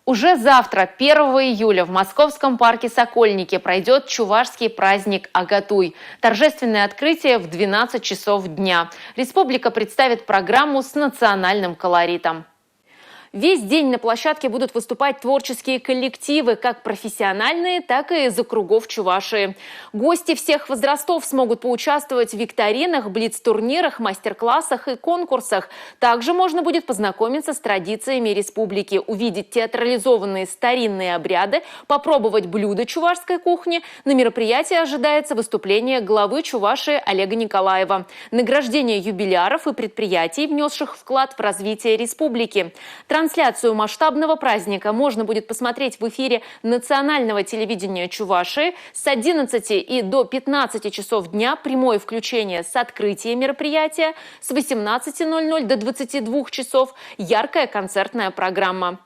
Уже завтра, 1 июля, в московском парке «Сокольники» пройдет чувашский праздник Агатуй. Торжественное открытие в 12 часов дня. Республика представит программу с национальным колоритом. Весь день на площадке будут выступать творческие коллективы, как профессиональные, так и из округов Чувашии. Гости всех возрастов смогут поучаствовать в викторинах, блиц-турнирах, мастер-классах и конкурсах. Также можно будет познакомиться с традициями республики, увидеть театрализованные старинные обряды, попробовать блюда чувашской кухни. На мероприятии ожидается выступление главы Чувашии Олега Николаева, награждение юбиляров и предприятий, внесших вклад в развитие республики. Трансляцию масштабного праздника можно будет посмотреть в эфире национального телевидения Чувашии с 11 и до 15 часов дня, прямое включение с открытия мероприятия, с 18:00 до 22 часов яркая концертная программа.